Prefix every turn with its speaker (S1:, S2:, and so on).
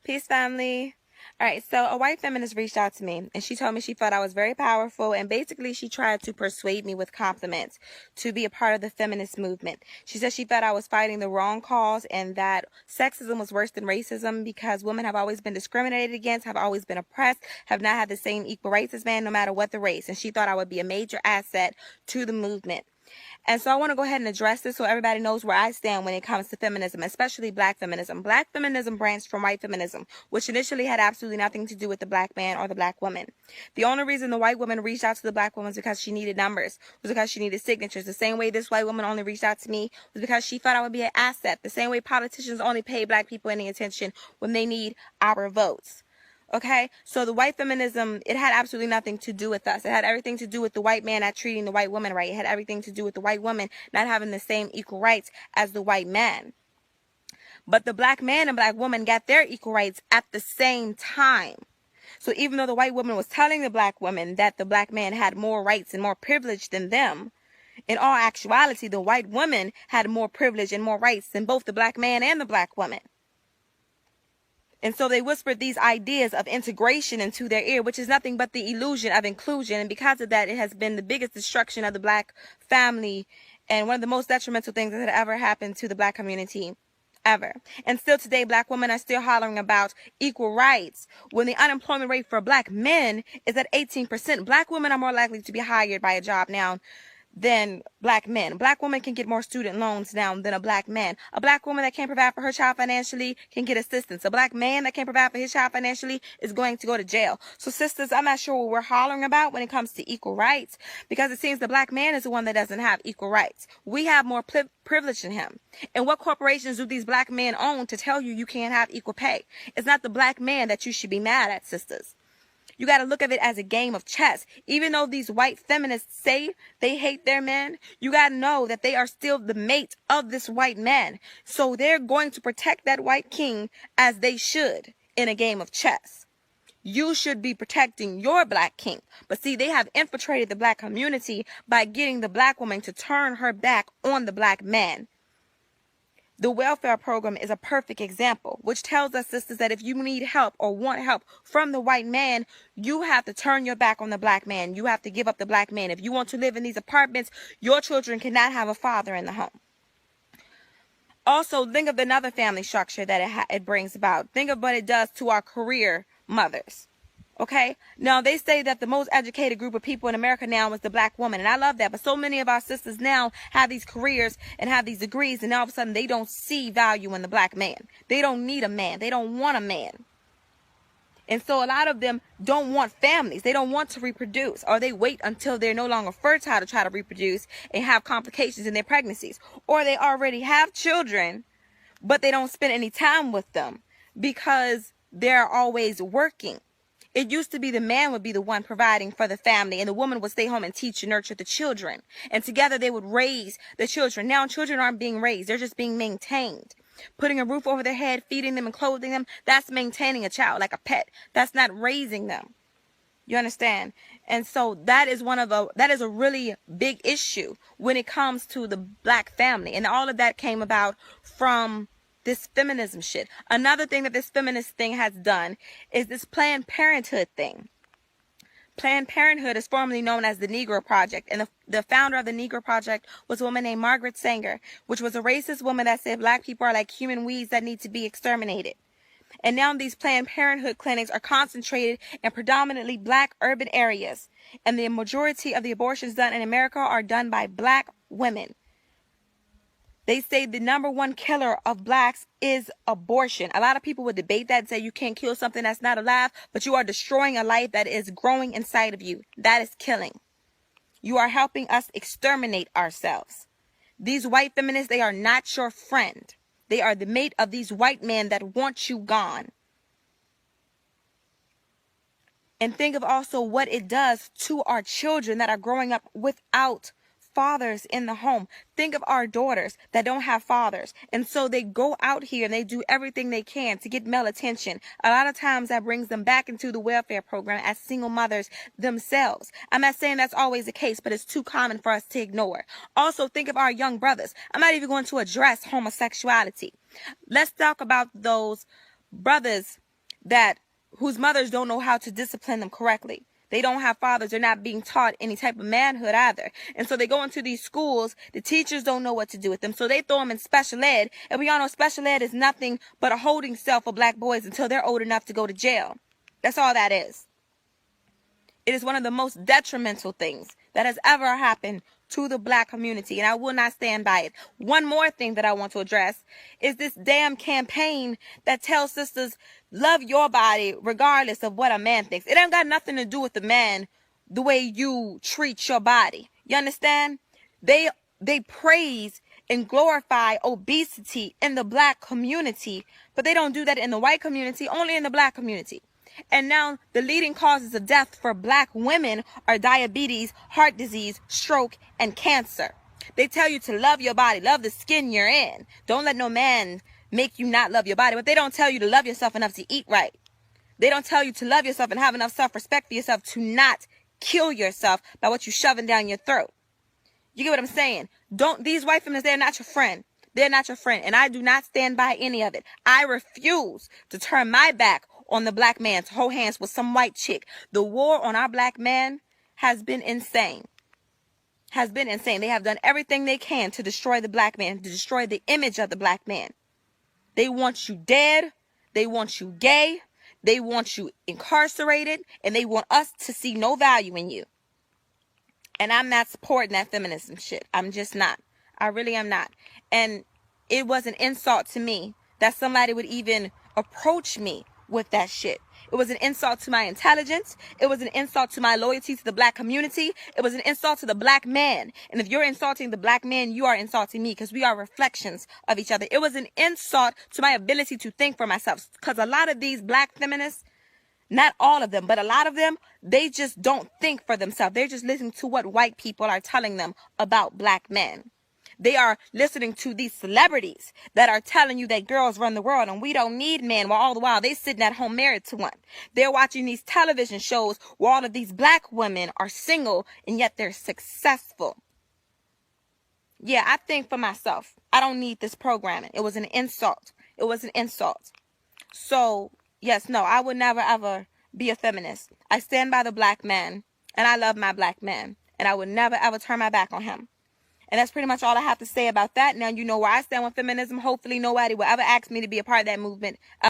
S1: Peace, family. All right, so a white feminist reached out to me and she told me she felt I was very powerful, and basically she tried to persuade me with compliments to be a part of the feminist movement. She said she felt I was fighting the wrong cause and that sexism was worse than racism because women have always been discriminated against, have always been oppressed, have not had the same equal rights as men no matter what the race, and she thought I would be a major asset to the movement. And so I want to go ahead and address this so everybody knows where I stand when it comes to feminism, especially black feminism. Black feminism branched from white feminism, which initially had absolutely nothing to do with the black man or the black woman. The only reason the white woman reached out to the black woman was because she needed numbers, was because she needed signatures. The same way this white woman only reached out to me was because she thought I would be an asset. The same way politicians only pay black people any attention when they need our votes. Okay, so the white feminism, it had absolutely nothing to do with us. It had everything to do with the white man not treating the white woman right. It had everything to do with the white woman not having the same equal rights as the white man. But the black man and black woman got their equal rights at the same time. So even though the white woman was telling the black woman that the black man had more rights and more privilege than them, in all actuality, the white woman had more privilege and more rights than both the black man and the black woman. And so they whispered these ideas of integration into their ear, which is nothing but the illusion of inclusion. And because of that, it has been the biggest destruction of the black family and one of the most detrimental things that had ever happened to the black community ever. And still today, black women are still hollering about equal rights when the unemployment rate for black men is at 18%. Black women are more likely to be hired by a job now than black men. A black woman can get more student loans now than a black man. A black woman that can't provide for her child financially can get assistance. A black man that can't provide for his child financially is going to go to jail. So sisters, I'm not sure what we're hollering about when it comes to equal rights, because it seems the black man is the one that doesn't have equal rights. We have more privilege than him. And what corporations do these black men own to tell you you can't have equal pay? It's not the black man that you should be mad at, sisters. You got to look at it as a game of chess. Even though these white feminists say they hate their men, you got to know that they are still the mate of this white man. So they're going to protect that white king as they should in a game of chess. You should be protecting your black king. But see, they have infiltrated the black community by getting the black woman to turn her back on the black man. The welfare program is a perfect example, which tells us, sisters, that if you need help or want help from the white man, you have to turn your back on the black man. You have to give up the black man. If you want to live in these apartments, your children cannot have a father in the home. Also, think of another family structure that it brings about. Think of what it does to our career mothers. Okay, now they say that the most educated group of people in America now is the black woman, and I love that. But so many of our sisters now have these careers and have these degrees, and all of a sudden they don't see value in the black man. They don't need a man. They don't want a man. And so a lot of them don't want families. They don't want to reproduce, or they wait until they're no longer fertile to try to reproduce and have complications in their pregnancies. Or they already have children, but they don't spend any time with them because they're always working. It used to be the man would be the one providing for the family, and the woman would stay home and teach and nurture the children. And together they would raise the children. Now children aren't being raised. They're just being maintained. Putting a roof over their head, feeding them and clothing them, that's maintaining a child like a pet. That's not raising them. You understand? And so that is a really big issue when it comes to the black family. And all of that came about from this feminism shit. Another thing that this feminist thing has done is this Planned Parenthood thing. Planned Parenthood is formerly known as the Negro Project, and the founder of the Negro Project was a woman named Margaret Sanger, which was a racist woman that said black people are like human weeds that need to be exterminated. And now these Planned Parenthood clinics are concentrated in predominantly black urban areas, and the majority of the abortions done in America are done by black women. They say the number one killer of blacks is abortion. A lot of people would debate that and say you can't kill something that's not alive, but you are destroying a life that is growing inside of you. That is killing. You are helping us exterminate ourselves. These white feminists, they are not your friend. They are the mate of these white men that want you gone. And think of also what it does to our children that are growing up without fathers in the home. Think of our daughters that don't have fathers, and so they go out here and they do everything they can to get male attention. A lot of times that brings them back into the welfare program as single mothers themselves. I'm not saying that's always the case, but it's too common for us to ignore. Also, think of our young brothers. I'm not even going to address homosexuality. Let's talk about those brothers whose mothers don't know how to discipline them correctly. They don't have fathers. They're not being taught any type of manhood either. And so they go into these schools. The teachers don't know what to do with them. So they throw them in special ed. And we all know special ed is nothing but a holding cell for black boys until they're old enough to go to jail. That's all that is. It is one of the most detrimental things that has ever happened to the black community, and I will not stand by it. One more thing that I want to address is this damn campaign that tells sisters, love your body regardless of what a man thinks. It ain't got nothing to do with the man, the way you treat your body. You understand? They praise and glorify obesity in the black community, but they don't do that in the white community, only in the black community. And now the leading causes of death for black women are diabetes, heart disease, stroke, and cancer. They tell you to love your body, love the skin you're in. Don't let no man make you not love your body. But they don't tell you to love yourself enough to eat right. They don't tell you to love yourself and have enough self-respect for yourself to not kill yourself by what you're shoving down your throat. You get what I'm saying? These white feminists, they're not your friend. They're not your friend. And I do not stand by any of it. I refuse to turn my back on the black man to hold hands with some white chick. The war on our black man has been insane. They have done everything they can to destroy the black man, to destroy the image of the black man. They want you dead. They want you gay. They want you incarcerated. And they want us to see no value in you. And I'm not supporting that feminism shit. I'm just not. I really am not. And it was an insult to me that somebody would even approach me with that shit. It was an insult to my intelligence. It was an insult to my loyalty to the black community. It was an insult to the black man. And if you're insulting the black man, you are insulting me, because we are reflections of each other. It was an insult to my ability to think for myself, because a lot of these black feminists, not all of them, but a lot of them, they just don't think for themselves. They're just listening to what white people are telling them about black men. They are listening to these celebrities that are telling you that girls run the world and we don't need men, while all the while they sitting at home married to one. They're watching these television shows where all of these black women are single and yet they're successful. Yeah, I think for myself, I don't need this programming. It was an insult. It was an insult. So, yes, no, I would never ever be a feminist. I stand by the black man and I love my black man, and I would never ever turn my back on him. And that's pretty much all I have to say about that. Now you know where I stand with feminism. Hopefully nobody will ever ask me to be a part of that movement.